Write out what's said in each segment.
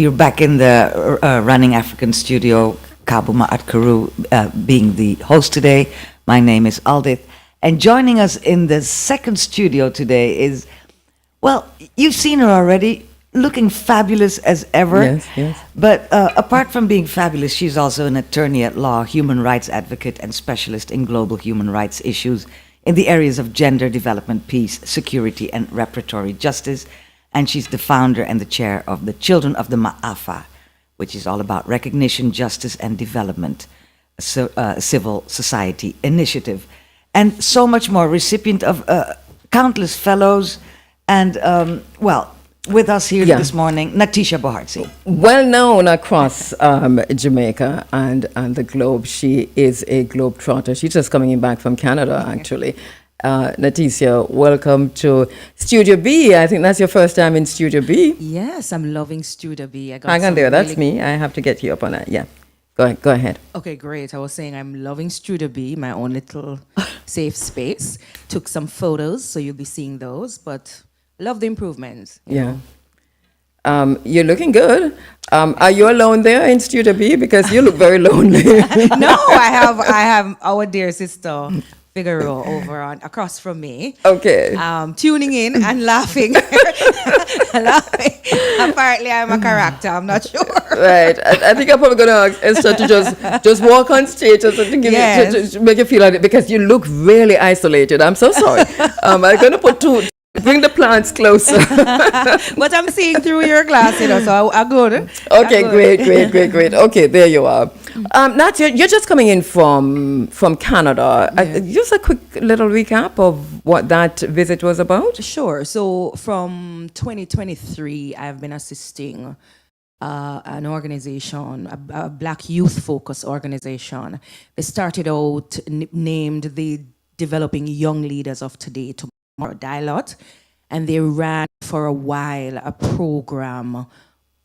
You're back in the Running African studio, Kabuma at Kuru, being the host today. My name is Aldith. And joining us in the second studio today is, well, you've seen her already, looking fabulous as ever. Yes, yes. But apart from being fabulous, she's also an attorney at law, human rights advocate, and specialist in global human rights issues in the areas of gender development, peace, security, and reparatory justice. And she's the founder and the chair of the Children of the Ma'afa, which is all about recognition, justice, and development, a civil society initiative. And so much more, recipient of countless fellows. And, well, with us here this morning, Nattecia Bohardsingh. Well known across Jamaica and the globe. She is a globetrotter. She's just coming back from Canada, actually. Nattecia, welcome to Studio B. I think that's your first time in Studio B. Yes, I'm loving Studio B. Hang on there, that's me. I have to get you up on that. Yeah, go ahead. Okay, great. I was saying I'm loving Studio B, my own little safe space. Took some photos, so you'll be seeing those, but love the improvements. Yeah. You're looking good. Are you alone there in Studio B? Because you look very lonely. No, I have our dear sister Figaro over on across from me. Okay. Tuning in and laughing. Laughing. Apparently, I'm a character. I'm not sure. Right. I think I'm probably going to ask Esther to just walk on stage or something to make you feel like it, because you look really isolated. I'm so sorry. I'm going to bring the plants closer. But I'm seeing through your glass, so I'm good. Okay, great. Okay, there you are. Nat, you're just coming in from Canada. Just a quick little recap of what that visit was about. Sure. So from 2023, I've been assisting an organization, a Black youth-focused organization. They started out named the Developing Young Leaders of Today Tomorrow Dialogue, and they ran for a while a program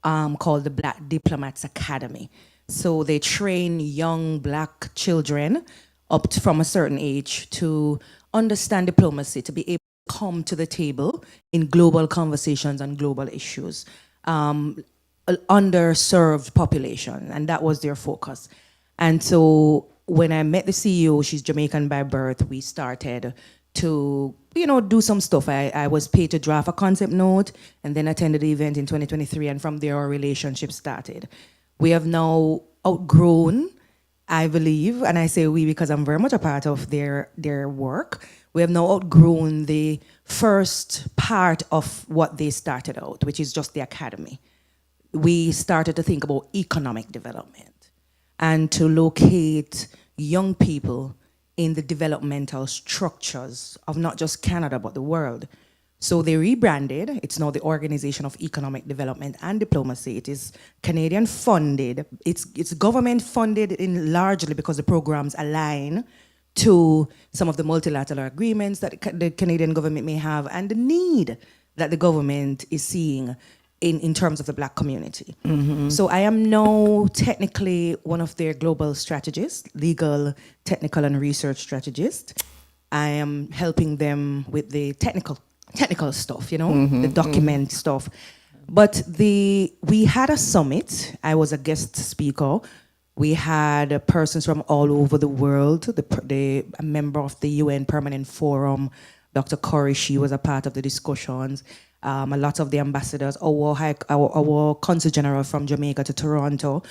called the Black Diplomats Academy. So they train young Black children from a certain age to understand diplomacy, to be able to come to the table in global conversations on global issues, underserved population, and that was their focus. And so when I met the CEO, she's Jamaican by birth, we started to do some stuff. I was paid to draft a concept note and then attended the event in 2023, and from there our relationship started. We have now outgrown, I believe, and I say we because I'm very much a part of their work. We have now outgrown the first part of what they started out, which is just the academy. We started to think about economic development and to locate young people in the developmental structures of not just Canada, but the world. So they rebranded. It's now the Organization of Economic Development and Diplomacy. It is Canadian funded. It's government funded in largely because the programs align to some of the multilateral agreements that the Canadian government may have and the need that the government is seeing in terms of the Black community. Mm-hmm. So I am now technically one of their global strategists, legal, technical, and research strategists. I am helping them with the technical stuff, the document stuff. But we had a summit. I was a guest speaker. We had persons from all over the world. A member of the UN Permanent Forum, Dr. Corey, she was a part of the discussions. A lot of the ambassadors, our consul general from Jamaica to Toronto.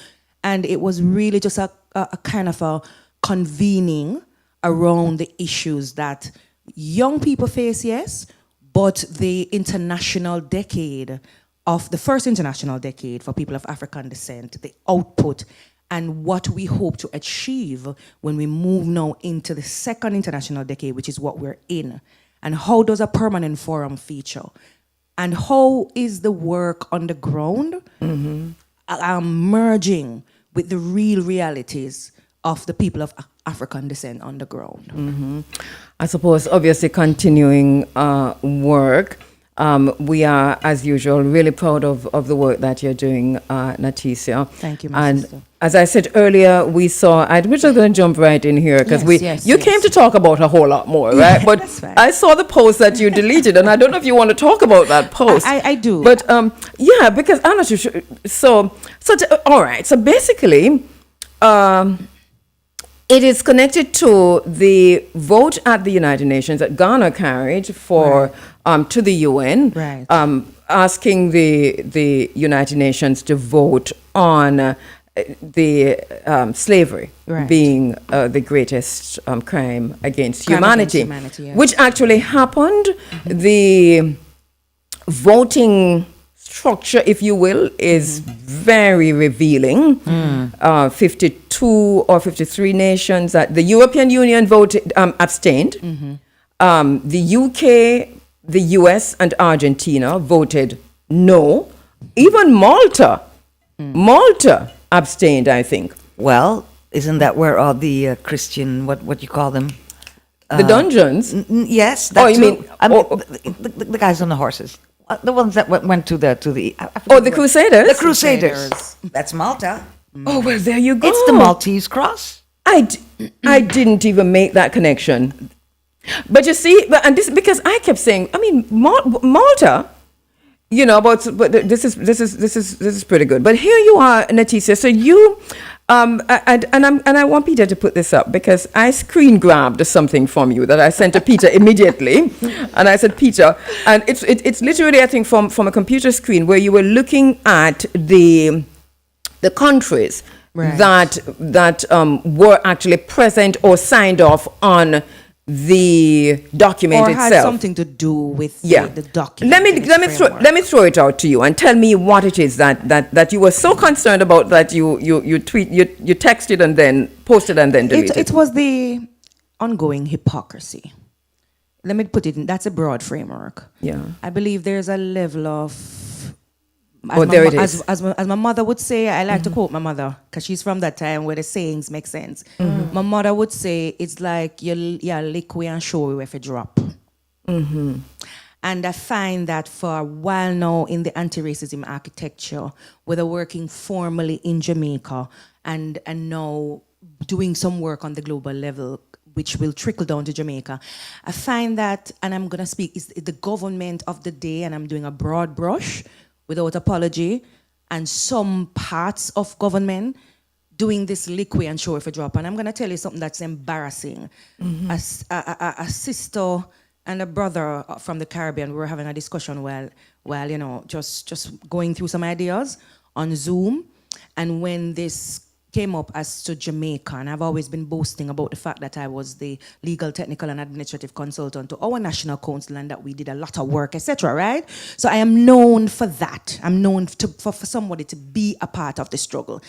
And it was really just a kind of a convening around the issues that young people face, yes, but the international decade of the first international decade for people of African descent, the output and what we hope to achieve when we move now into the second international decade, which is what we're in. And how does a permanent forum feature? And how is the work on the ground merging with the real realities of the people of African descent on the ground? I suppose, obviously, continuing work. We are, as usual, really proud of the work that you're doing, Nattecia. Thank you, my and sister. as I said earlier, we saw, we're just going to jump right in here because you came to talk about a whole lot more, right? But that's right. I saw the post that you deleted, and I don't know if you want to talk about that post. I do. But yeah, because I'm not sure. All right. So basically, it is connected to the vote at the United Nations that Ghana carried for to the UN, Right. Asking the United Nations to vote on the slavery Right. being the greatest crime against Crime against humanity, humanity, yeah. which actually happened. The voting structure, if you will, is very revealing. 52 or 53 nations that the European Union voted abstained. The UK, the US, and Argentina voted no. Even Malta abstained, I think. Well, isn't that where all the Christian, what you call them? The dungeons. Yes. Oh, you too. mean- I mean oh, the guys on the horses, the ones that went to the. I forget Oh, the what- Crusaders. The Crusaders. That's Malta. Oh, well, there you go. It's the Maltese cross. I didn't even make that connection. But you see, and this because I kept saying, I mean, Malta, you know, but this is pretty good. But here you are, Nattecia. So you, and I want Peter to put this up because I screen grabbed something from you that I sent to Peter immediately, and I said, Peter, and it's literally, I think, from a computer screen where you were looking at the countries Right. that were actually present or signed off on the document Or itself. had something to do with the document. Let me throw it out to you and tell me what it is that you were so concerned about that you texted and then posted and then deleted. It was the ongoing hypocrisy. Let me put it in, that's a broad framework. Yeah. I believe there's a level of, There it is. as my mother would say, I like to quote my mother because she's from that time where the sayings make sense. My mother would say, it's like you lick we and show we if you drop. And I find that for a while now in the anti-racism architecture, whether working formally in Jamaica and now doing some work on the global level, which will trickle down to Jamaica, I find that, and I'm going to speak, is the government of the day, and I'm doing a broad brush without apology, and some parts of government doing this liquid and show if a drop. And I'm going to tell you something that's embarrassing. A sister and a brother from the Caribbean, we were having a discussion while you know, just going through some ideas on Zoom. And when this came up as to Jamaica, and I've always been boasting about the fact that I was the legal, technical, and administrative consultant to our national council and that we did a lot of work, etc., right? So I am known for that. I'm known for somebody to be a part of the struggle.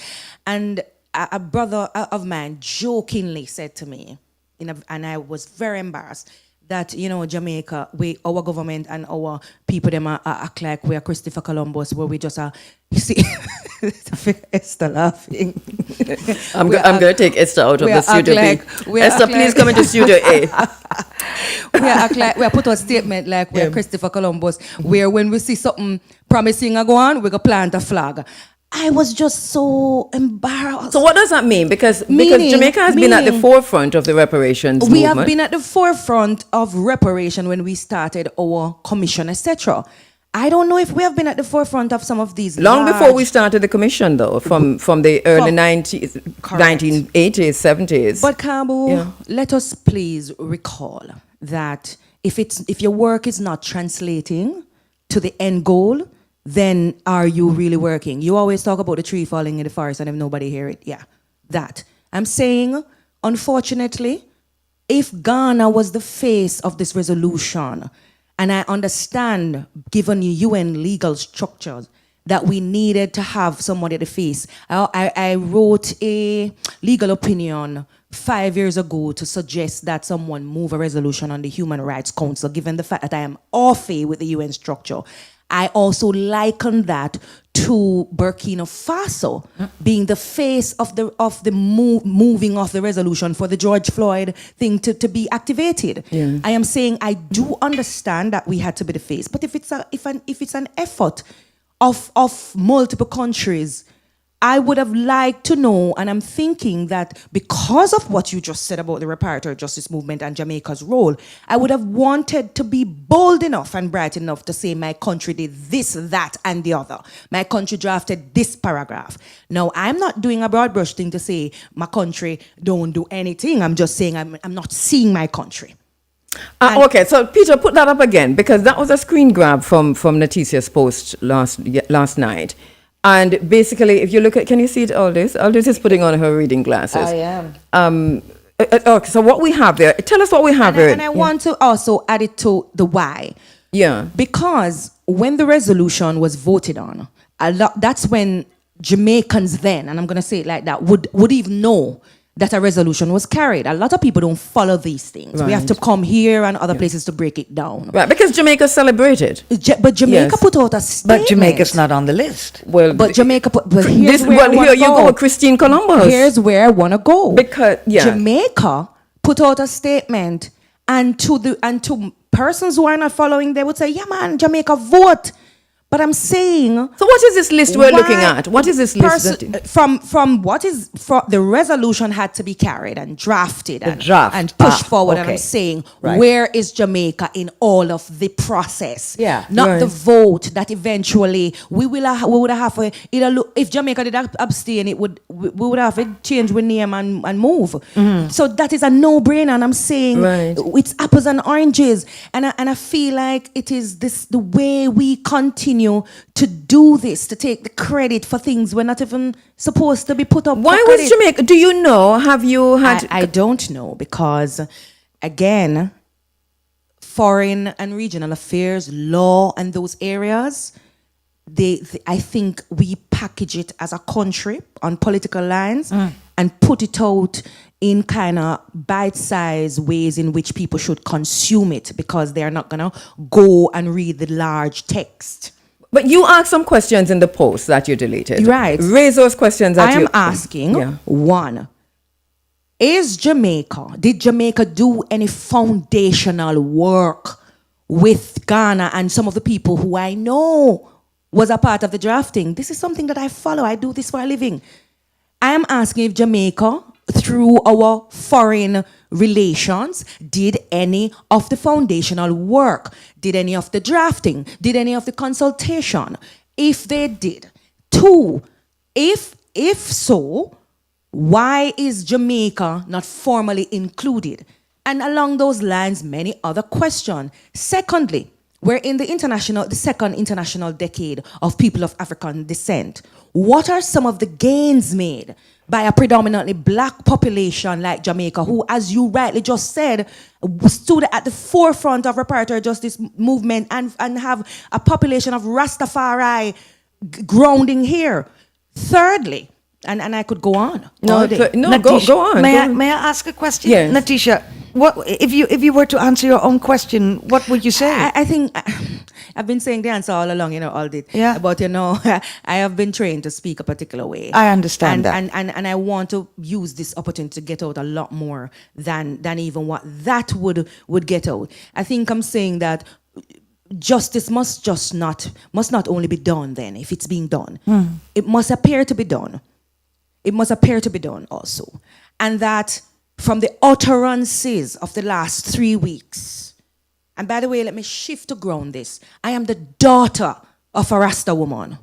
And a brother of mine jokingly said to me, and I was very embarrassed, that, you know, Jamaica, our government and our people, them act like we are Christopher Columbus, where we just are, you see, Esther laughing. I'm going to take Esther out of the studio B. Esther, please come into studio A. We act like, we put a statement like we're Christopher Columbus, where when we see something promising go on, we go plant a flag. I was just so embarrassed. So what does that mean? Because Jamaica has been at the forefront of the reparations We movement. have been at the forefront of reparation when we started our commission, etc. I don't know if we have been at the forefront of some of these. Long before we started the commission, though, from the early 1980s, 70s. But Kabu, let us please recall that if your work is not translating to the end goal, then are you really working? You always talk about the tree falling in the forest and if nobody hear it. Yeah, that. I'm saying, unfortunately, if Ghana was the face of this resolution, and I understand, given UN legal structures, that we needed to have somebody at the face. I wrote a legal opinion 5 years ago to suggest that someone move a resolution on the Human Rights Council, given the fact that I am off with the UN structure. I also liken that to Burkina Faso being the face of the moving of the resolution for the George Floyd thing to be activated. Yeah. I am saying I do understand that we had to be the face, but if it's an effort of multiple countries, I would have liked to know, and I'm thinking that because of what you just said about the reparatory justice movement and Jamaica's role, I would have wanted to be bold enough and bright enough to say my country did this, that, and the other. My country drafted this paragraph. Now, I'm not doing a broad brush thing to say my country don't do anything. I'm just saying I'm not seeing my country. Okay, so Peter, put that up again, because that was a screen grab from Nattecia's post last night. And basically, if you look at, can you see it, Aldous? Aldous is putting on her reading glasses. I am. Okay, so what we have there, tell us what we have there. And I want to also add it to the why. Yeah. Because when the resolution was voted on, that's when Jamaicans then, and I'm going to say it like that, would even know that a resolution was carried. A lot of people don't follow these things. Right. We have to come here and other places to break it down. Right, because Jamaica celebrated. But Jamaica Yes. put out a statement. But Jamaica's not on the list. Well, But Jamaica put. But this, here's where I well, wanna here you go, Christine Columbus. Here's where I want to go. Because, yeah. Jamaica put out a statement, and to persons who are not following, they would say, "Yeah, man, Jamaica vote." But I'm saying. So what is this list we're why looking at? What is this list? From what is the resolution had to be carried and drafted and pushed forward. And okay. I'm saying, Right. where is Jamaica in all of the process? Yeah. Not Right. the vote that eventually we would have either look, if Jamaica did abstain, we would have it change with name and move. So that is a no-brainer. And I'm saying Right. it's apples and oranges. And I feel like it is the way we continue to do this, to take the credit for things we're not even supposed to be put up. Why for was credit. Jamaica? Do you know? Have you had? I don't know, because again, foreign and regional affairs, law, and those areas, I think we package it as a country on political lines and put it out in kind of bite-sized ways in which people should consume it, because they're not gonna go and read the large text. But you asked some questions in the post that you deleted. Right. Raise those questions. I am asking, Yeah. one, did Jamaica do any foundational work with Ghana and some of the people who I know was a part of the drafting? This is something that I follow. I do this for a living. I am asking if Jamaica, through our foreign relations, did any of the foundational work, did any of the drafting, did any of the consultation, if they did. Two, if so, why is Jamaica not formally included? And along those lines, many other questions. Secondly, we're in the second international decade of people of African descent. What are some of the gains made by a predominantly black population like Jamaica, who, as you rightly just said, stood at the forefront of reparatory justice movement and have a population of Rastafari grounding here? Thirdly, and I could go on. all day. Go on. May I ask a question? Yes. Natecia, what if you were to answer your own question, what would you say? I think I've been saying the answer all along, all day. Yeah. But I have been trained to speak a particular way. I understand that. And I want to use this opportunity to get out a lot more than even what that would get out. I think I'm saying that justice must not only be done then, if it's being done. It must appear to be done. It must appear to be done also. And that from the utterances of the last 3 weeks, and by the way, let me shift to ground this. I am the daughter of a Rasta woman.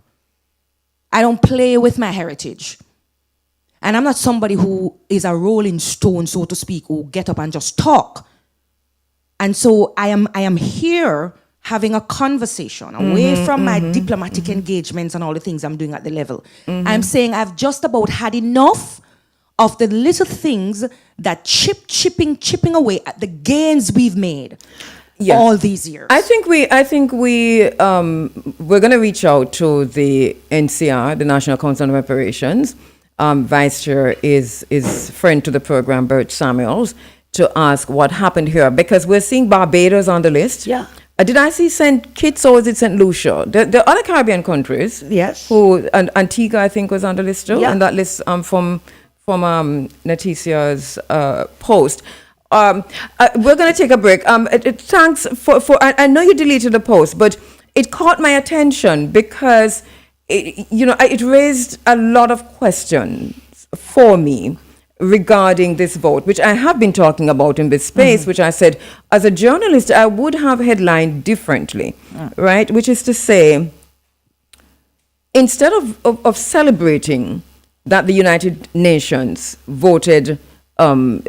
I don't play with my heritage. And I'm not somebody who is a rolling stone, so to speak, who get up and just talk. And so I am here having a conversation away from my diplomatic engagements and all the things I'm doing at the level. I'm saying I've just about had enough of the little things that chipping away at the gains we've made all these years. I think we're going to reach out to the NCR, the National Council on Reparations. Vice Chair is friend to the program, Bert Samuels, to ask what happened here, because we're seeing Barbados on the list. Yeah. Did I see St. Kitts or was it St. Lucia? The other Caribbean countries. Yes. And Antigua, I think, was on the list too. Yeah. And that list from Nattecia's post. We're going to take a break. Thanks for I know you deleted the post, but it caught my attention because it raised a lot of questions for me regarding this vote, which I have been talking about in this space, which I said, as a journalist, I would have headlined differently, right? Which is to say, instead of celebrating that the United Nations voted on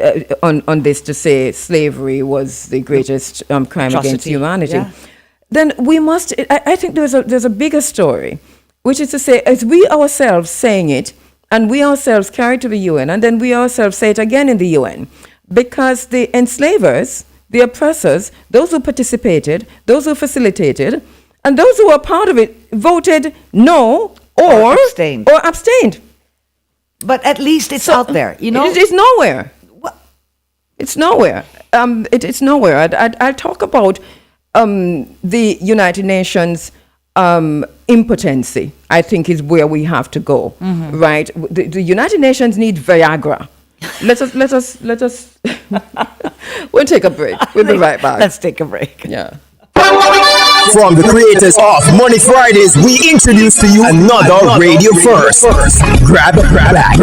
this to say slavery was the greatest crime Atrocity. against humanity, Yeah. then we must, I think there's a bigger story, which is to say, as we ourselves saying it, and we ourselves carry it to the UN, and then we ourselves say it again in the UN, because the enslavers, the oppressors, those who participated, those who facilitated, and those who were part of it voted no or abstained. But at least it's out there, you know? It's nowhere. It's nowhere. It's nowhere. I'll talk about the United Nations impotency, I think, is where we have to go, right? The United Nations need Viagra. Let us. We'll take a break. We'll be right back. Let's take a break. Yeah. From the creators of Money Fridays, we introduce to you another radio first. Grab back.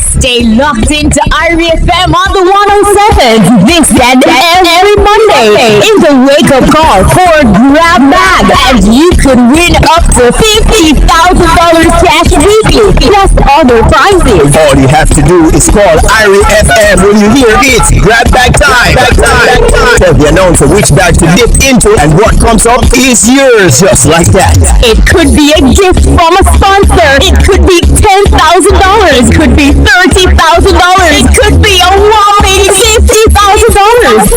Stay locked into Irie FM on the 107. This and every Monday in the wake-up call for a grab bag, and you could win up to $50,000 cash weekly, plus other prizes. All you have to do is call Irie FM when you hear it's grab bag time. Tell the announcer which bag to dip into, and what comes up is yours, just like that. It could be a gift from a sponsor. It could be $10,000. It could be $30,000. It could be a whopping $50,000.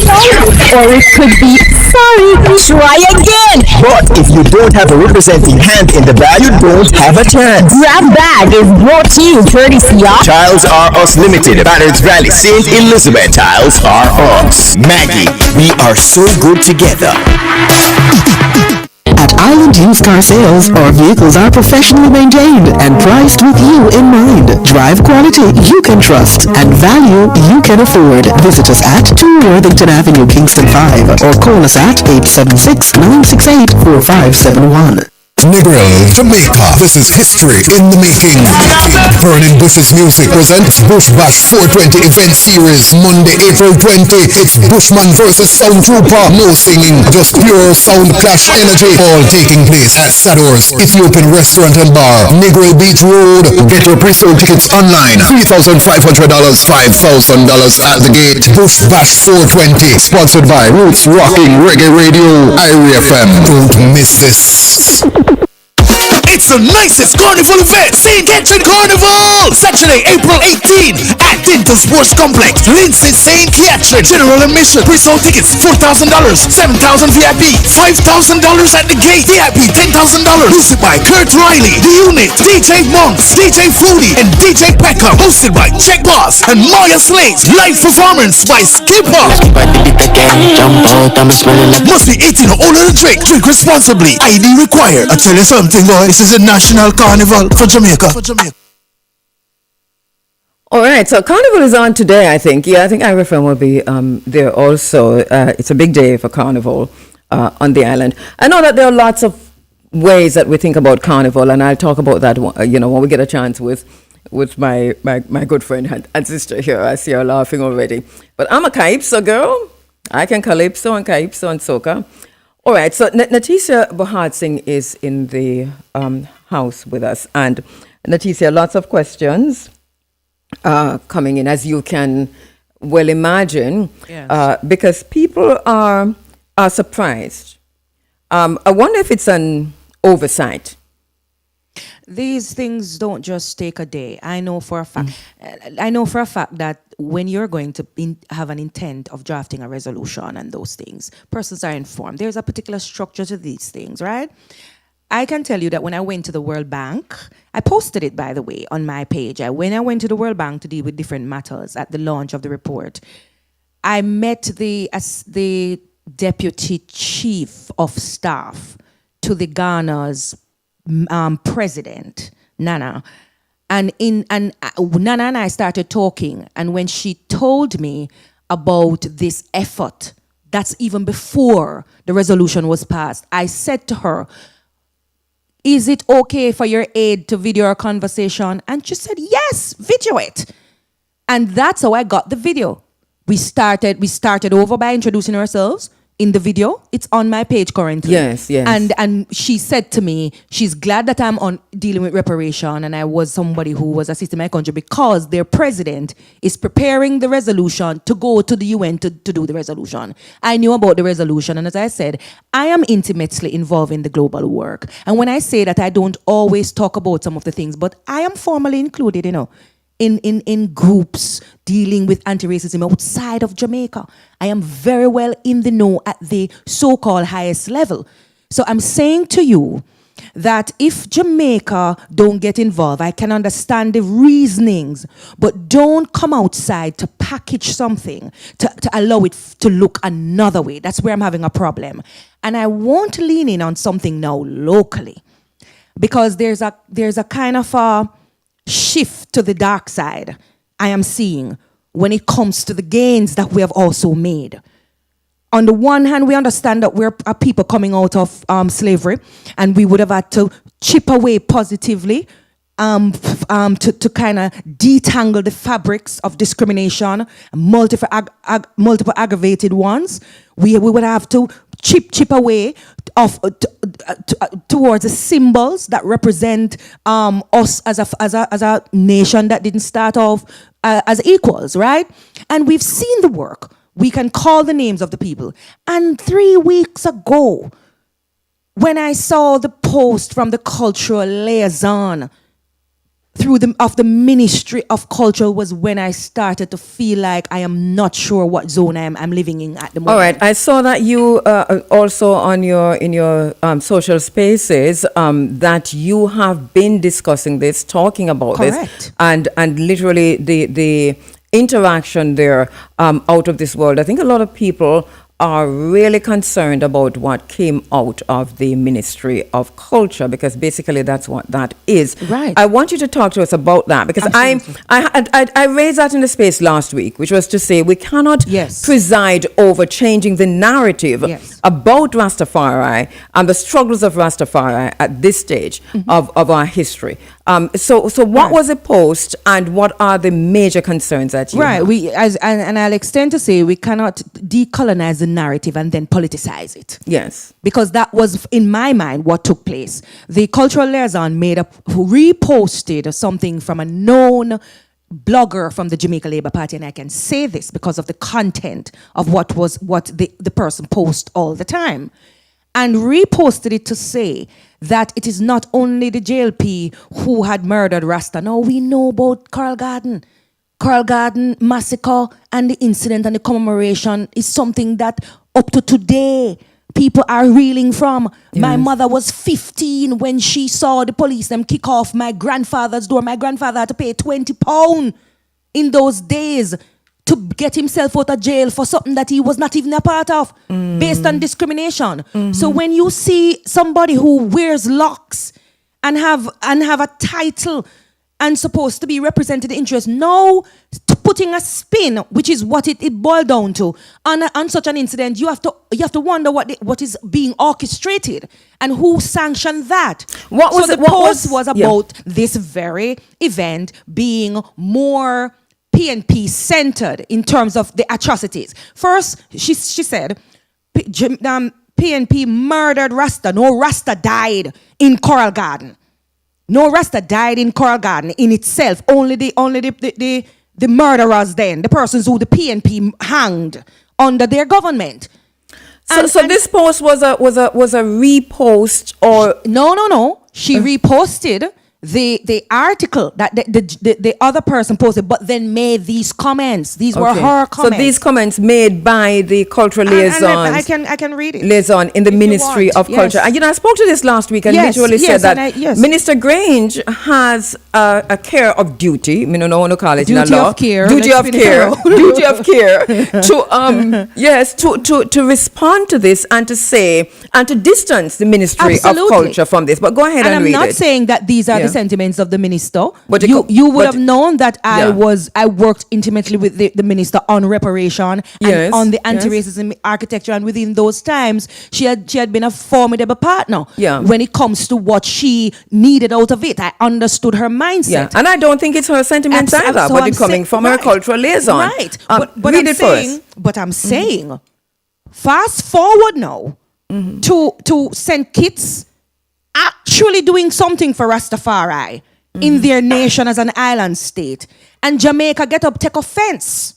Or it could be, sorry, try again. But if you don't have a representing hand in the bag, you don't have a chance. Grab bag is brought to you courtesy of Tiles Are Us Limited, Banners Valley, St. Elizabeth. Tiles Are Us. Maggie, we are so good together. At Island Used Car Sales, our vehicles are professionally maintained and priced with you in mind. Drive quality you can trust and value you can afford. Visit us at 2 Worthington Avenue, Kingston 5, or call us at 876-968-4571. Negril, Jamaica. This is history in the making. Burning Bushes Music presents Bush Bash 420 event series, Monday, April 20. It's Bushman versus Sound Trooper. No singing, just pure sound clash energy. All taking place at Sador's Ethiopian Restaurant and Bar, Negril Beach Road. Get your pre-sold tickets online. $3,500, $5,000 at the gate. Bush Bash 420, sponsored by Roots Rocking Reggae Radio, Irie FM. Don't miss this. It's the nicest carnival event, St. Catherine Carnival! Saturday, April 18 at Dinton Sports Complex, Lindsay, St. Catherine. General admission, pre-sold tickets $4,000, $7,000 VIP, $5,000 at the gate. VIP $10,000. Music by Kurt Riley, The Unit, DJ Monks, DJ Foodie, and DJ Peckham. Hosted by Check Boss and Maya Slaves. Live performance by Skipper. Must be 18 or older to drink. Drink responsibly. ID required. I tell you something, boys. This is a national carnival for Jamaica. All right, so Carnival is on today, I think. Yeah, I think Irie FM will be there also. It's a big day for Carnival on the island. I know that there are lots of ways that we think about Carnival, and I'll talk about that, when we get a chance with my good friend and sister here. I see her laughing already. But I'm a calypso girl. I can calypso and soca. All right, so Nattecia Bohardsingh is in the house with us. And Nattecia, lots of questions coming in, as you can well imagine, Yes. because people are surprised. I wonder if it's an oversight. These things don't just take a day. I know for a fact. That when you're going to have an intent of drafting a resolution and those things, persons are informed. There's a particular structure to these things, right? I can tell you that when I went to the World Bank, I posted it, by the way, on my page. When I went to the World Bank to deal with different matters at the launch of the report, I met the deputy chief of staff to the Ghana's president, Nana. And Nana and I started talking, and when she told me about this effort, that's even before the resolution was passed, I said to her, is it okay for your aide to video our conversation? And she said, yes, video it. And that's how I got the video. We started over by introducing ourselves in the video. It's on my page currently. Yes. And she said to me, she's glad that I'm on dealing with reparation, and I was somebody who was assisting my country because their president is preparing the resolution to go to the UN to do the resolution. I knew about the resolution, and as I said, I am intimately involved in the global work. And when I say that, I don't always talk about some of the things, but I am formally included, in groups dealing with anti-racism outside of Jamaica. I am very well in the know at the so-called highest level. So I'm saying to you that if Jamaica don't get involved, I can understand the reasonings, but don't come outside to package something to allow it to look another way. That's where I'm having a problem. And I want to lean in on something now locally, because there's a kind of a shift to the dark side I am seeing when it comes to the gains that we have also made. On the one hand, we understand that we're a people coming out of slavery, and we would have had to chip away positively to kind of detangle the fabrics of discrimination, multiple aggravated ones. We would have to chip away towards the symbols that represent us as a nation that didn't start off as equals, right? And we've seen the work. We can call the names of the people. And 3 weeks ago, when I saw the post from the cultural liaison of the Ministry of Culture, was when I started to feel like I am not sure what zone I'm living in at the moment. All right, I saw that you also in your social spaces that you have been discussing this, talking about Correct. this, and literally the interaction there out of this world. I think a lot of people are really concerned about what came out of the Ministry of Culture, because basically that's what that is. Right. I want you to talk to us about that, because I raised that in the space last week, which was to say we cannot preside over changing the narrative about Rastafari and the struggles of Rastafari at this stage of our history. So what was the post, and what are the major concerns that you have? And I'll extend to say we cannot decolonize the narrative and then politicize it. Yes. Because that was, in my mind, what took place. The cultural liaison reposted something from a known blogger from the Jamaica Labour Party, and I can say this because of the content of what the person posts all the time, and reposted it to say that it is not only the JLP who had murdered Rasta. No, we know about Coral Garden massacre, and the incident and the commemoration is something that up to today people are reeling from. Yes. My mother was 15 when she saw the police them kick off my grandfather's door. My grandfather had to pay £20 in those days to get himself out of jail for something that he was not even a part of, based on discrimination. So when you see somebody who wears locks and have a title and supposed to be represented the interest, now putting a spin, which is what it boiled down to, on such an incident, you have to wonder what is being orchestrated and who sanctioned that. The post was about this very event being more PNP centered in terms of the atrocities. First, she said, PNP murdered Rasta. No Rasta died in Coral Garden. No Rasta died in Coral Garden in itself. Only the murderers then, the persons who the PNP hanged under their government. So this post was a repost, or no. She reposted the article that the other person posted, but then made these comments. These were Okay. her comments. So these comments made by the cultural liaison. I can read it. Liaison in the If you Ministry want, of yes. Culture. And I spoke to this last week and Yes, literally yes, said that and yes. Minister Grange has a care of duty. I mean, I don't want to call it in Duty a law. of care. Duty Let's of spin it care. around. Duty of care to respond to this and to say and to distance the Ministry of Absolutely. Culture from this. But go ahead and And I'm read not it. saying that these are Yeah. the sentiments of the minister. But you would but- have known that I Yeah. worked intimately with the minister on reparation Yes, and on the yes. anti-racism architecture, and within those times she had been a formidable partner. Yeah. When it comes to what she needed out of it, I understood her mindset. Yeah, and I don't think it's her sentiments either, So but I'm it's coming say- from her right, cultural liaison. Right. But read I'm it for us. saying, but I'm saying, fast forward now to St. Kitts actually doing something for Rastafari in their nation as an island state, and Jamaica get up, take offense.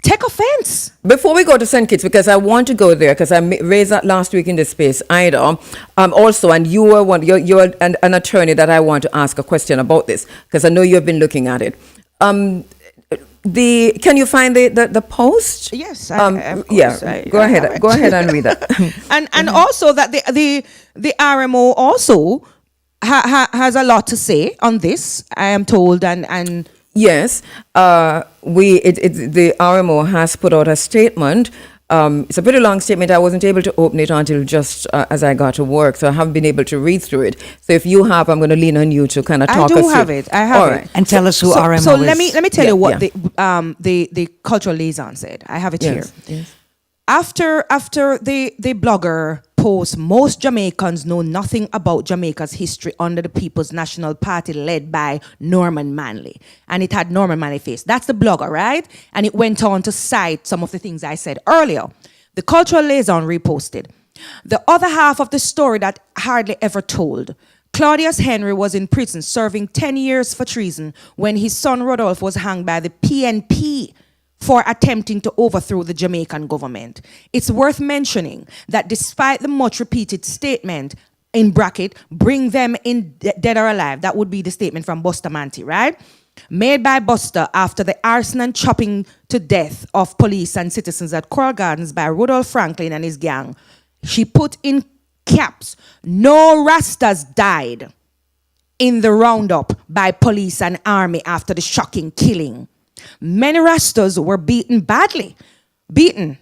Take offense. Before we go to St. Kitts, because I want to go there, because I raised that last week in this space, Ida, also, and you were you're an attorney that I want to ask a question about this, because I know you've been looking at it. Can you find the post? Yes, Go ahead and read that. And also that the RMO also has a lot to say on this, I am told, and Yes, the RMO has put out a statement. It's a pretty long statement. I wasn't able to open it until just as I got to work, so I haven't been able to read through it. So if you have, I'm going to lean on you to kind of talk us through. I have All it. right. And tell us who RMO So is. let me tell Yeah, you what yeah. the cultural liaison said. I have it here. Yes. After the blogger post, most Jamaicans know nothing about Jamaica's history under the People's National Party led by Norman Manley. And it had Norman Manley face. That's the blogger, right? And it went on to cite some of the things I said earlier. The cultural liaison reposted. The other half of the story that hardly ever told. Claudius Henry was in prison serving 10 years for treason when his son Rodolphe was hanged by the PNP for attempting to overthrow the Jamaican government. It's worth mentioning that despite the much repeated statement, in bracket, bring them in dead or alive, that would be the statement from Bustamante, right? Made by Buster after the arson and chopping to death of police and citizens at Coral Gardens by Rudolph Franklin and his gang. She put in caps, no Rastas died in the roundup by police and army after the shocking killing. Many Rastas were badly beaten,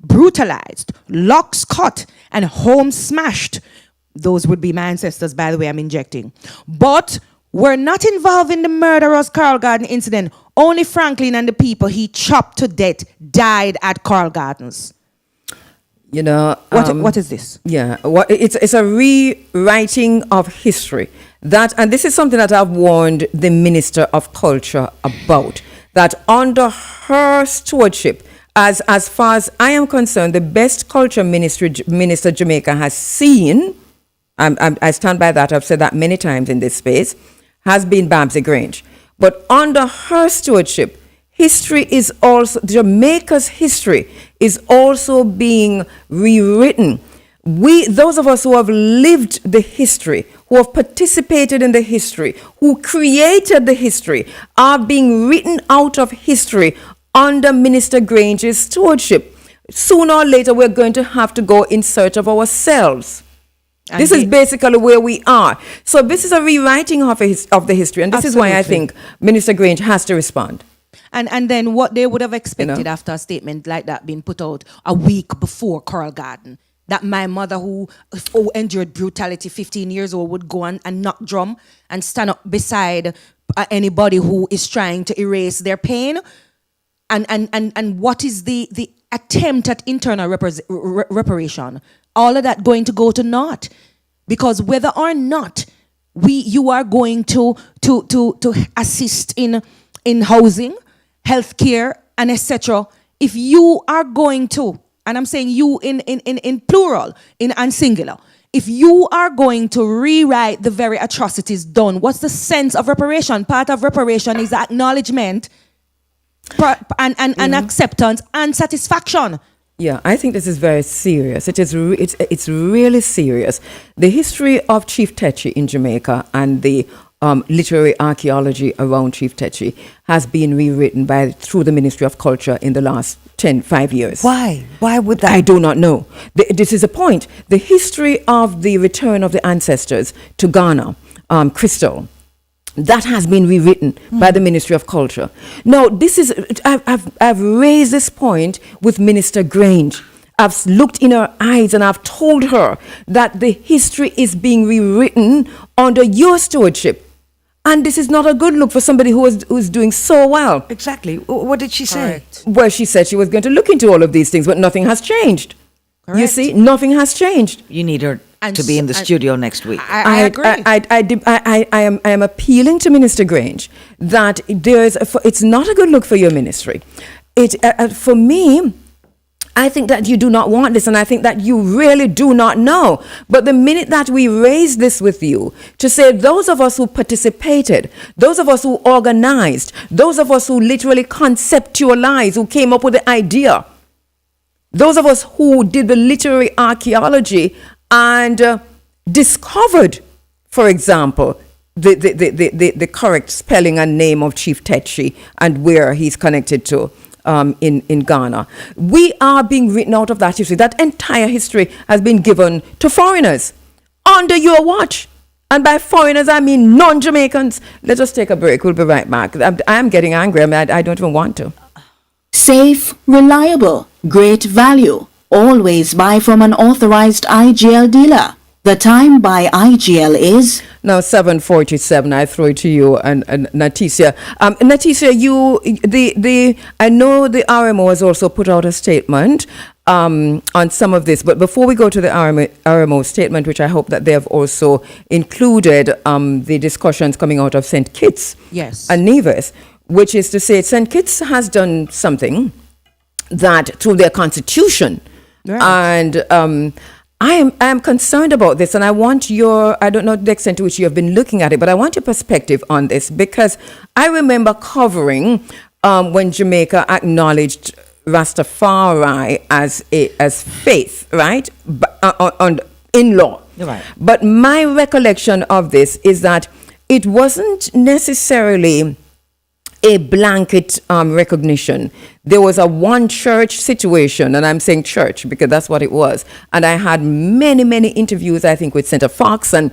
brutalized, locks cut, and homes smashed. Those would be my ancestors, by the way, I'm injecting. But were not involved in the murderous Coral Garden incident. Only Franklin and the people he chopped to death died at Coral Gardens. You know, What is this? Yeah, it's a rewriting of history. And this is something that I've warned the Minister of Culture about. That under her stewardship, as far as I am concerned, the best culture minister Jamaica has seen, I stand by that. I've said that many times in this space, has been Babsy Grange. But under her stewardship, Jamaica's history is also being rewritten. Those of us who have lived the history, who have participated in the history, who created the history, are being written out of history under Minister Grange's stewardship. Sooner or later, we're going to have to go in search of ourselves. And this is basically where we are. So this is a rewriting of the history, and this is why I think Minister Grange has to respond. And then what they would have expected after a statement like that being put out a week before Coral Garden, that my mother who endured brutality, 15 years old, would go and knock drum and stand up beside anybody who is trying to erase their pain. And what is the attempt at internal reparation? All of that going to go to naught, because whether or not you are going to assist in housing, healthcare, and etc. If you are going to, and I'm saying you in plural, and singular, if you are going to rewrite the very atrocities done, what's the sense of reparation? Part of reparation is acknowledgement and acceptance and satisfaction. Yeah, I think this is very serious. It's really serious. The history of Chief Tetchy in Jamaica and the literary archaeology around Chief Tetchy has been rewritten through the Ministry of Culture in the last 5 years. Why? Why would that? I do not know. This is a point. The history of the return of the ancestors to Ghana, Crystal, that has been rewritten by the Ministry of Culture. Now, I've raised this point with Minister Grange. I've looked in her eyes and I've told her that the history is being rewritten under your stewardship. And this is not a good look for somebody who's doing so well. Exactly. What did she say? Well, she said she was going to look into all of these things, but nothing has changed. Correct. You see, nothing has changed. You need her to be in the studio next week. I agree. I am appealing to Minister Grange that it's not a good look for your ministry. For me, I think that you do not want this, and I think that you really do not know. But the minute that we raise this with you, to say those of us who participated, those of us who organized, those of us who literally conceptualized, who came up with the idea, those of us who did the literary archaeology and discovered, for example, the correct spelling and name of Chief Tetchy and where he's connected to in Ghana. We are being written out of that history. That entire history has been given to foreigners under your watch. And by foreigners, I mean non-Jamaicans. Let's just take a break. We'll be right back. I'm getting angry. I don't even want to. Safe, reliable, great value. Always buy from an authorized IGL dealer. The time by IGL is now 7:47. I throw it to you and Nattecia. Nattecia, I know the RMO has also put out a statement on some of this, but before we go to the RMO statement, which I hope that they have also included the discussions coming out of St. Kitts and Nevis, which is to say St. Kitts has done something that through their constitution, and I am concerned about this, and I want I don't know the extent to which you have been looking at it, but I want your perspective on this, because I remember covering when Jamaica acknowledged Rastafari as faith, right, in law. Right. But my recollection of this is that it wasn't necessarily a blanket recognition. There was a one church situation, and I'm saying church because that's what it was. And I had many interviews, I think, with Senator Fox and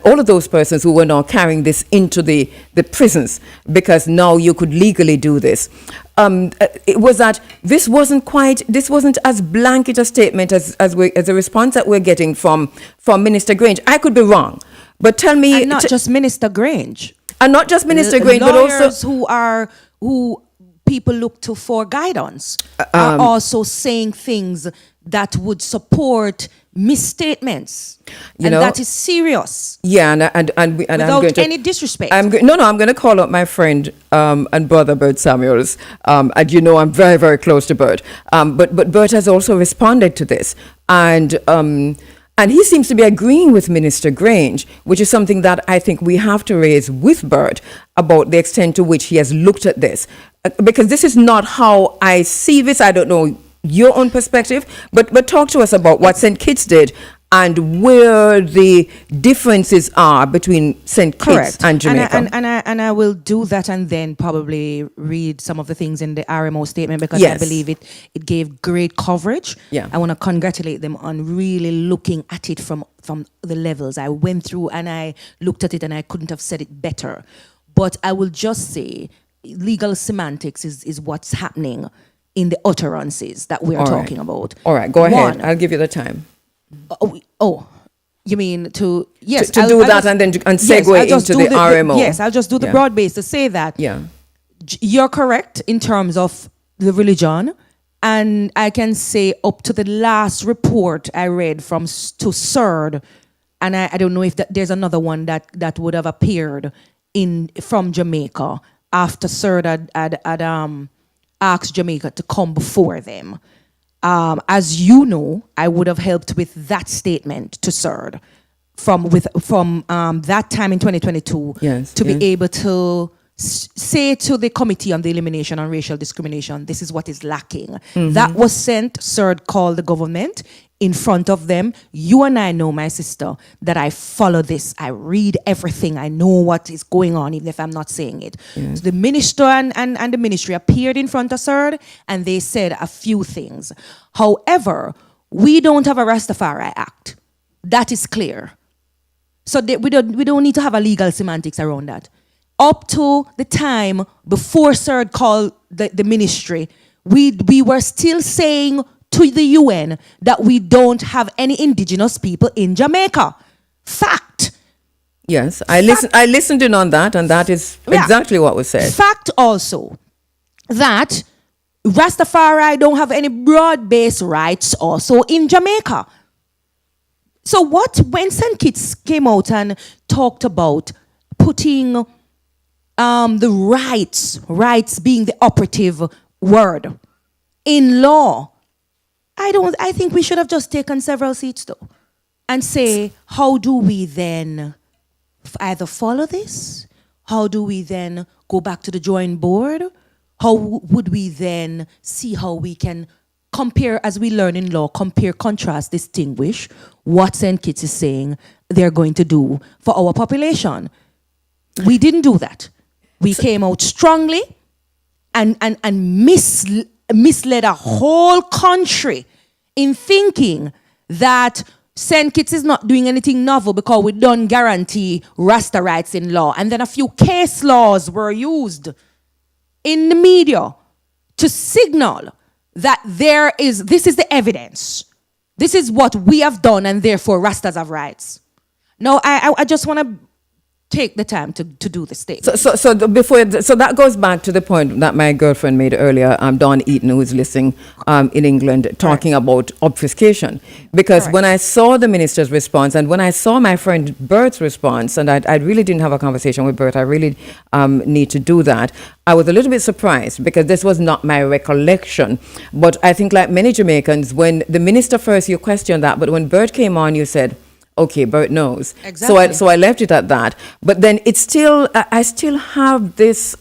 all of those persons who were now carrying this into the prisons, because now you could legally do this. It was that this wasn't as blanket a statement as a response that we're getting from Minister Grange. I could be wrong, but tell me. And not just Minister Grange. And not just Minister Grange, but also who people look to for guidance are also saying things that would support misstatements, and that is serious. Yeah, and without I'm going to, any disrespect. I'm going to call out my friend and brother Bert Samuels, and I'm very, very close to Bert. But Bert has also responded to this, and he seems to be agreeing with Minister Grange, which is something that I think we have to raise with Bert about the extent to which he has looked at this. Because this is not how I see this. I don't know your own perspective, but talk to us about what St. Kitts did and where the differences are between St. Kitts and Jamaica. And I will do that and then probably read some of the things in the RMO statement, because I believe it gave great coverage. Yeah. I want to congratulate them on really looking at it from the levels. I went through and I looked at it and I couldn't have said it better. But I will just say legal semantics is what's happening in the utterances that we're talking about. All right, go ahead. I'll give you the time. You mean to yes to do that and then segue into the RMO? Yes, I'll just do the broad base to say that. Yeah, you're correct in terms of the religion, and I can say up to the last report I read from to CERD, and I don't know if there's another one that would have appeared from Jamaica after CERD had asked Jamaica to come before them. As you know, I would have helped with that statement to CERD from that time in 2022 be able to say to the Committee on the Elimination of Racial Discrimination, this is what is lacking. That was sent, CERD called the government in front of them. You and I know, my sister, that I follow this. I read everything. I know what is going on, even if I'm not saying it. So the minister and the ministry appeared in front of CERD, and they said a few things. However, we don't have a Rastafari Act. That is clear. So we don't need to have a legal semantics around that. Up to the time before CERD called the ministry, we were still saying to the UN that we don't have any indigenous people in Jamaica. Fact. Yes, I listened in on that, and that is exactly what was said. Fact also that Rastafari don't have any broad-based rights also in Jamaica. So when St. Kitts came out and talked about putting the rights being the operative word in law, I think we should have just taken several seats though and say, how do we then either follow this? How do we then go back to the drawing board? How would we then see how we can compare, as we learn in law, compare, contrast, distinguish what St. Kitts is saying they're going to do for our population? We didn't do that. We came out strongly and misled a whole country in thinking that St. Kitts is not doing anything novel because we don't guarantee Rasta rights in law. And then a few case laws were used in the media to signal that this is the evidence. This is what we have done, and therefore Rastas have rights. No, I just want to take the time to do the statement. So that goes back to the point that my girlfriend made earlier, Dawn Eaton, who is listening in England, talking about obfuscation. Because when I saw the minister's response, and when I saw my friend Bert's response, and I really didn't have a conversation with Bert, I really need to do that, I was a little bit surprised because this was not my recollection. But I think like many Jamaicans, when the minister first, you questioned that, but when Bert came on, you said, okay, Bert knows. Exactly. So I left it at that. But then I still have this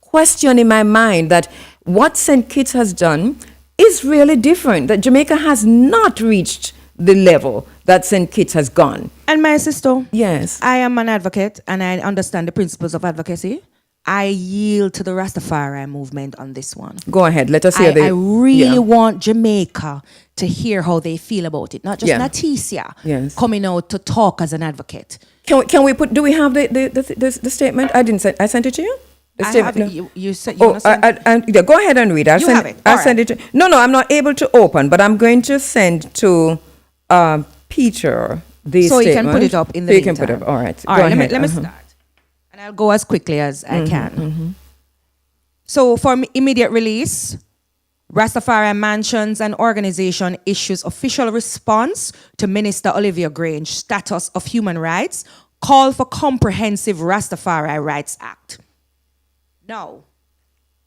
question in my mind that what St. Kitts has done is really different. That Jamaica has not reached the level that St. Kitts has gone. And my sister, yes, I am an advocate and I understand the principles of advocacy. I yield to the Rastafari movement on this one. Go ahead. Let us hear I really want Jamaica to hear how they feel about it. Not just Nattecia coming out to talk as an advocate. Can we put? Do we have the statement? I didn't send. I sent it to you. The I statement. have it. You said. Go ahead and read. Have it. I'll send it. To, no, I'm not able to open, but I'm going to send to Peter the so statement. So you can put it up in the meantime. You can put it up. All right. All right. Let me start. And I'll go as quickly as I can. So for immediate release, Rastafari Mansions and Organization issues official response to Minister Olivia Grange status of human rights, call for comprehensive Rastafari Rights Act. Now,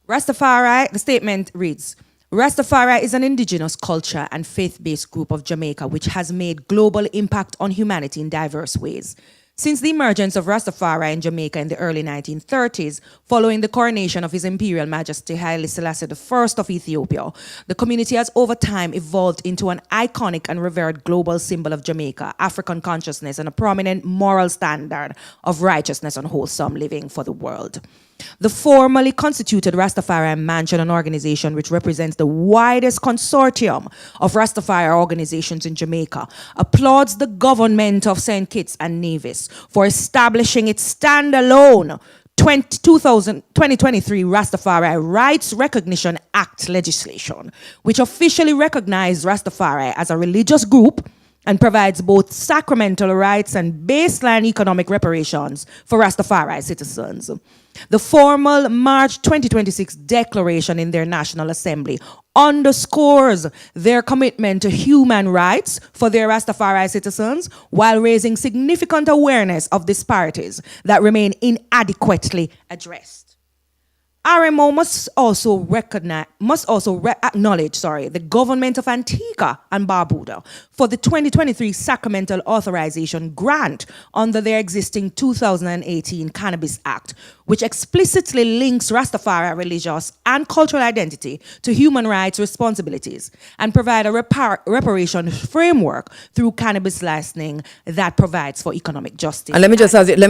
Rastafari, the statement reads, Rastafari is an indigenous culture and faith-based group of Jamaica which has made global impact on humanity in diverse ways. Since the emergence of Rastafari in Jamaica in the early 1930s, following the coronation of His Imperial Majesty Haile Selassie I of Ethiopia, the community has over time evolved into an iconic and revered global symbol of Jamaica, African consciousness, and a prominent moral standard of righteousness and wholesome living for the world. The formally constituted Rastafari Mansion and Organization, which represents the widest consortium of Rastafari organizations in Jamaica, applauds the government of St. Kitts and Nevis for establishing its standalone 2023 Rastafari Rights Recognition Act legislation, which officially recognized Rastafari as a religious group and provides both sacramental rights and baseline economic reparations for Rastafari citizens. The formal March 2026 declaration in their National Assembly underscores their commitment to human rights for their Rastafari citizens while raising significant awareness of disparities that remain inadequately addressed. RMO must also acknowledge the government of Antigua and Barbuda for the 2023 sacramental authorization grant under their existing 2018 Cannabis Act, which explicitly links Rastafari religious and cultural identity to human rights responsibilities and provide a reparation framework through cannabis licensing that provides for economic justice. And let me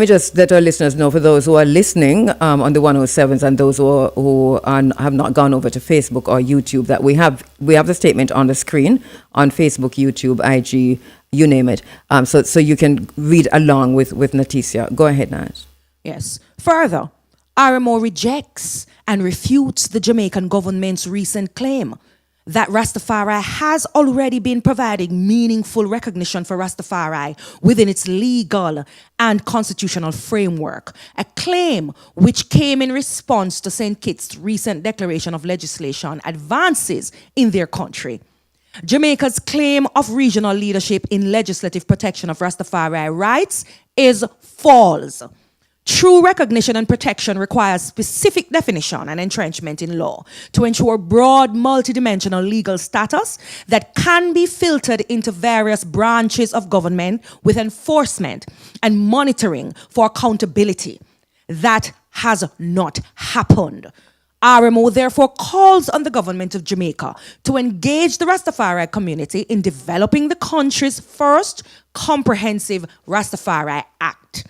just let our listeners know, for those who are listening on the 107s and those who have not gone over to Facebook or YouTube, that we have the statement on the screen on Facebook, YouTube, IG, you name it. So you can read along with Nattecia. Go ahead, Nat. Yes. Further, RMO rejects and refutes the Jamaican government's recent claim that Rastafari has already been providing meaningful recognition for Rastafari within its legal and constitutional framework, a claim which came in response to St. Kitts' recent declaration of legislation advances in their country. Jamaica's claim of regional leadership in legislative protection of Rastafari rights is false. True recognition and protection requires specific definition and entrenchment in law to ensure broad, multidimensional legal status that can be filtered into various branches of government with enforcement and monitoring for accountability. That has not happened. RMO therefore calls on the government of Jamaica to engage the Rastafari community in developing the country's first comprehensive Rastafari Act,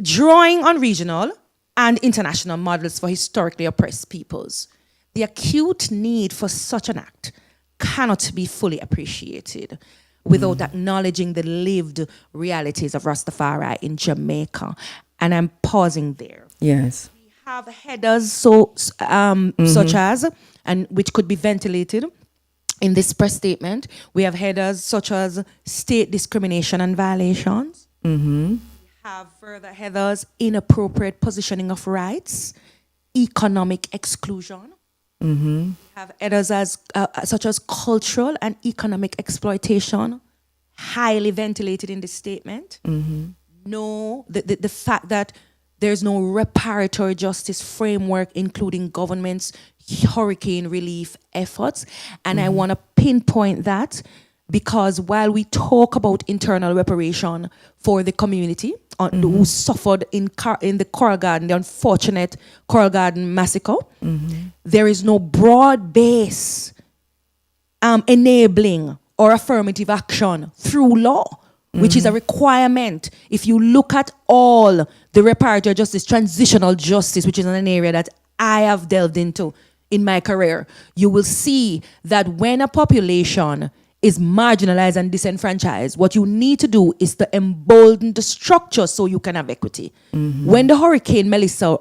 drawing on regional and international models for historically oppressed peoples. The acute need for such an act cannot be fully appreciated without acknowledging the lived realities of Rastafari in Jamaica. And I'm pausing there. Yes. We have headers such as, and which could be ventilated in this press statement. We have headers such as state discrimination and violations. Have further headers, inappropriate positioning of rights, economic exclusion. Have headers as such as cultural and economic exploitation, highly ventilated in this statement. No, the fact that there's no reparatory justice framework, including government's hurricane relief efforts. And I want to pinpoint that, because while we talk about internal reparation for the community who suffered in the Coral Garden, the unfortunate Coral Garden massacre, there is no broad-based enabling or affirmative action through law, which is a requirement. If you look at all the reparatory justice, transitional justice, which is an area that I have delved into in my career, you will see that when a population is marginalized and disenfranchised, what you need to do is to embolden the structure so you can have equity. When the Hurricane Melissa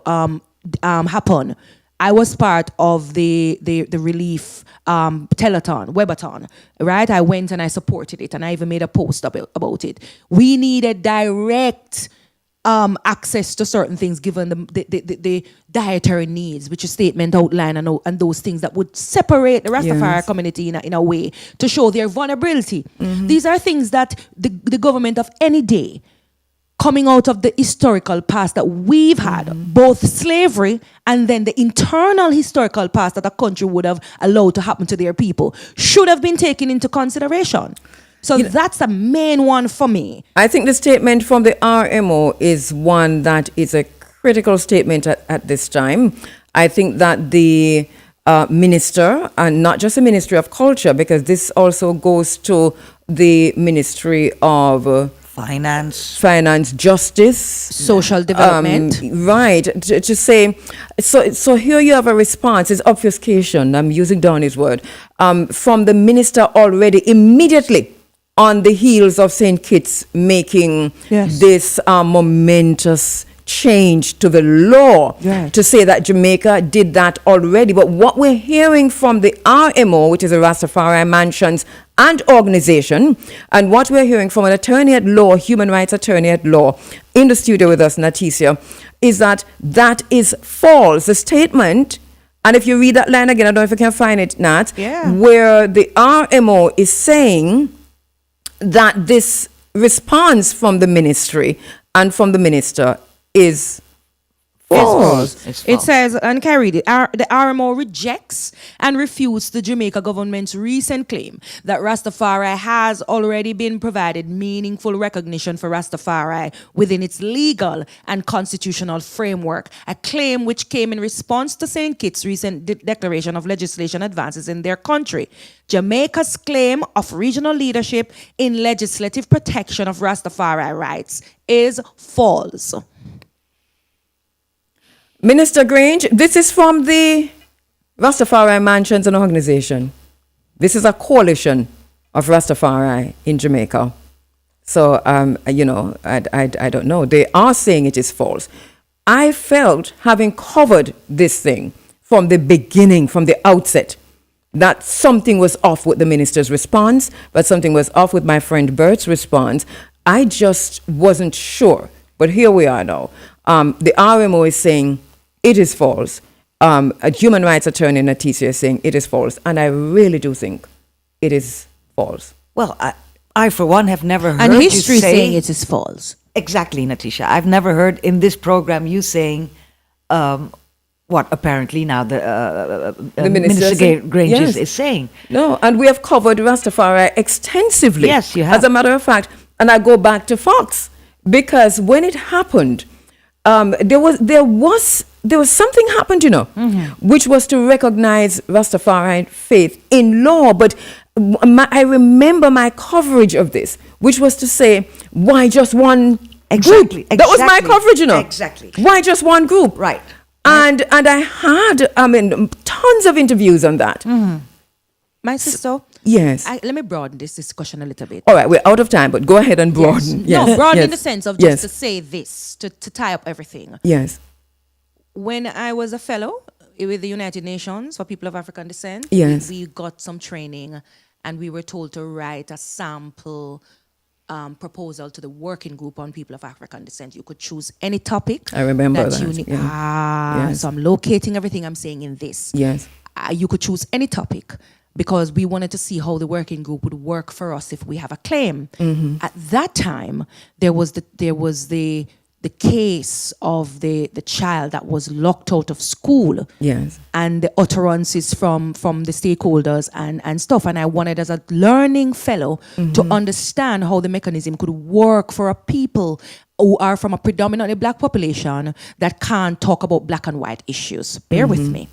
happened, I was part of the relief telethon, webathon, right? I went and I supported it, and I even made a post about it. We needed direct access to certain things given the dietary needs, which is statement outline and those things that would separate the Rastafari community in a way to show their vulnerability. These are things that the government of any day, coming out of the historical past that we've had, both slavery and then the internal historical past that a country would have allowed to happen to their people, should have been taken into consideration. So that's the main one for me. I think the statement from the RMO is one that is a critical statement at this time. I think that the minister, and not just the Ministry of Culture, because this also goes to the Ministry of Finance, Justice, Social Development. Right. To say, so here you have a response, it's obfuscation, I'm using Donnie's word, from the minister already immediately on the heels of St. Kitts making this momentous change to the law, to say that Jamaica did that already. But what we're hearing from the RMO, which is a Rastafari Mansions and organization, and what we're hearing from an attorney at law, human rights attorney at law, in the studio with us, Nattecia, is that is false. The statement, and if you read that line again, I don't know if you can find it, Nat, where the RMO is saying that this response from the ministry and from the minister is false. It's It false. says, and carried it, the RMO rejects and refutes the Jamaica government's recent claim that Rastafari has already been provided meaningful recognition for Rastafari within its legal and constitutional framework, a claim which came in response to St. Kitts' recent declaration of legislation advances in their country. Jamaica's claim of regional leadership in legislative protection of Rastafari rights is false. Minister Grange, this is from the Rastafari Mansions and Organization. This is a coalition of Rastafari in Jamaica. So, I don't know. They are saying it is false. I felt, having covered this thing from the beginning, from the outset, that something was off with the minister's response, but something was off with my friend Bert's response. I just wasn't sure. But here we are now. The RMO is saying it is false. A human rights attorney, Nattecia, is saying it is false. And I really do think it is false. Well, I for one, have never heard And you history say... saying it is false. Exactly, Nattecia. I've never heard in this program you saying what apparently now the Minister Grange Yes. is saying. No, and we have covered Rastafari extensively. Yes, you have. As a matter of fact, and I go back to Fox, because when it happened, there was something happened, which was to recognize Rastafari faith in law. But I remember my coverage of this, which was to say, why just one Exactly, group? That was my exactly, coverage, exactly. Why just one group? Right. And I had, tons of interviews on that. My sister, Yes. let me broaden this discussion a little bit. All right, we're out of time, but go ahead and broaden. Yes. No, broaden yes. in the sense of yes. just to say this, to tie up everything. Yes. When I was a fellow with the United Nations for people of African descent, Yes. we got some training and we were told to write a sample proposal to the working group on people of African descent. You could choose any topic. I remember that, you need. yeah. Yes. So I'm locating everything I'm saying in this. Yes. You could choose any topic because we wanted to see how the working group would work for us if we have a claim. At that time, there was the case of the child that was locked out of school. Yes. And the utterances from the stakeholders and stuff. And I wanted, as a learning fellow, to understand how the mechanism could work for a people who are from a predominantly black population that can't talk about black and white issues. Bear with me.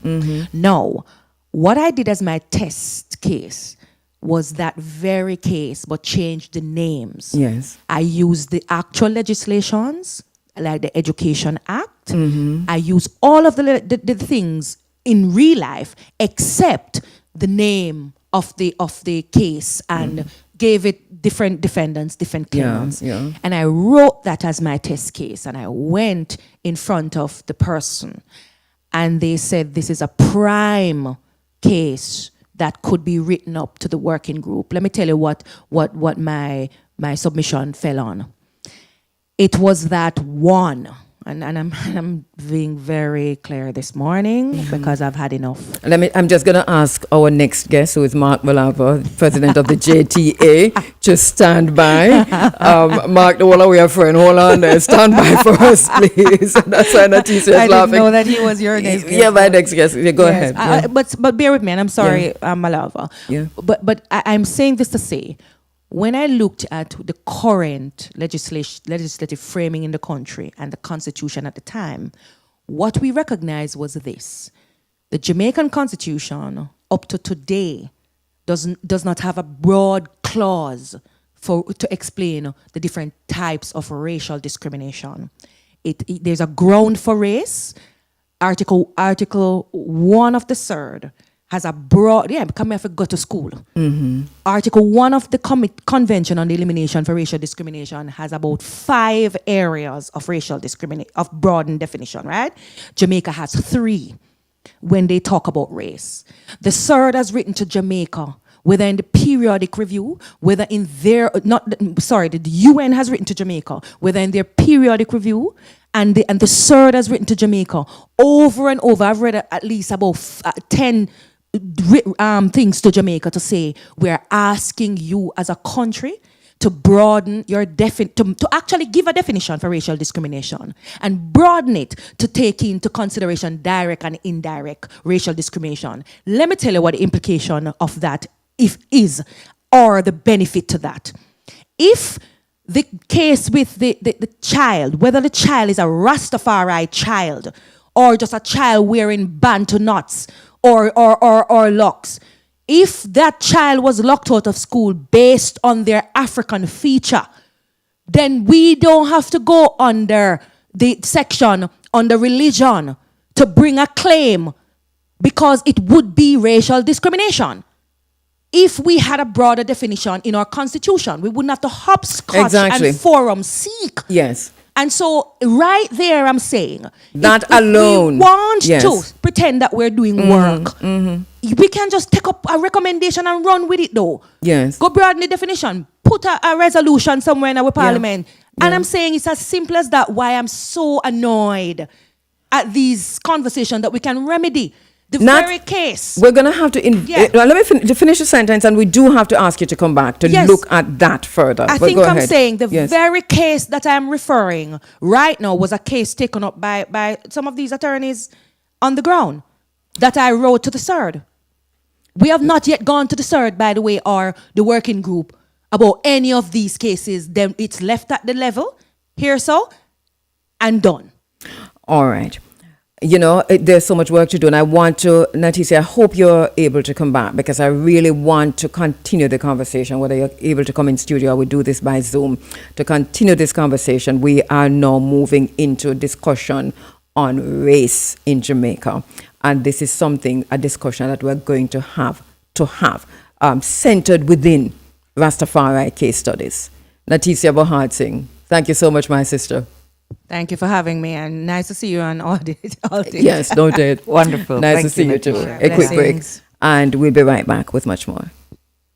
Now, what I did as my test case was that very case, but changed the names. Yes. I used the actual legislations, like the Education Act. I use all of the things in real life except the name of the case and gave it different defendants, different claimants. Yeah. And I wrote that as my test case and I went in front of the person and they said this is a prime case that could be written up to the working group. Let me tell you what my submission fell on. It was that one, and I'm being very clear this morning because I've had enough. I'm just going to ask our next guest, who is Mark Malava, president of the JTA, to stand by. Mark, the one we are friend, hold on there. Stand by for us, please. That's why Nattecia is laughing. I didn't know that he was your next guest. Yeah, my next guest. Yeah, go ahead. Yeah. But bear with me, and I'm sorry, Malava. Yeah. But I'm saying this to say, when I looked at the current legislative framing in the country and the constitution at the time, what we recognized was this. The Jamaican constitution, up to today, does not have a broad clause to explain the different types of racial discrimination. There's a ground for race. Article 1 of the third has a broad, come here if I go to school. Article 1 of the Convention on the Elimination for Racial Discrimination has about 5 areas of racial discrimination, of broadened definition, right? Jamaica has 3 when they talk about race. The third has written to Jamaica, whether in the periodic review, whether in their, the UN has written to Jamaica, whether in their periodic review, and the third has written to Jamaica over and over. I've read at least about 10 things to Jamaica to say, we're asking you as a country to broaden your to actually give a definition for racial discrimination and broaden it to take into consideration direct and indirect racial discrimination. Let me tell you what the implication of that is, or the benefit to that. If the case with the child, whether the child is a Rastafari child or just a child wearing bantu knots or locks, if that child was locked out of school based on their African feature, then we don't have to go under the section on the religion to bring a claim, because it would be racial discrimination. If we had a broader definition in our constitution, we wouldn't have to hopscotch and forum seek. Yes. And so right there, I'm saying, that if alone, we want to pretend that we're doing work, we can just take up a recommendation and run with it, though. Yes. Go broaden the definition, put a resolution somewhere in our parliament. And I'm saying it's as simple as that. Why I'm so annoyed at these conversations that we can remedy the very case. We're going to have to... let me finish the sentence, and we do have to ask you to come back to look at that further. I think I'm saying the very case that I'm referring right now was a case taken up by some of these attorneys on the ground that I wrote to the CERD. We have not yet gone to the CERD, by the way, or the working group about any of these cases. Then it's left at the level, here so, and done. All right. You know, there's so much work to do, and I want to, Nattecia, I hope you're able to come back, because I really want to continue the conversation, whether you're able to come in studio or we do this by Zoom, to continue this conversation. We are now moving into a discussion on race in Jamaica, and this is a discussion that we're going to have centered within Rastafari case studies. Nattecia Bohardsingh, thank you so much, my sister. Thank you for having me, and nice to see you on audit. Yes, noted. Wonderful. Nice Thank to see you too. Sure. A quick break, and we'll be right back with much more.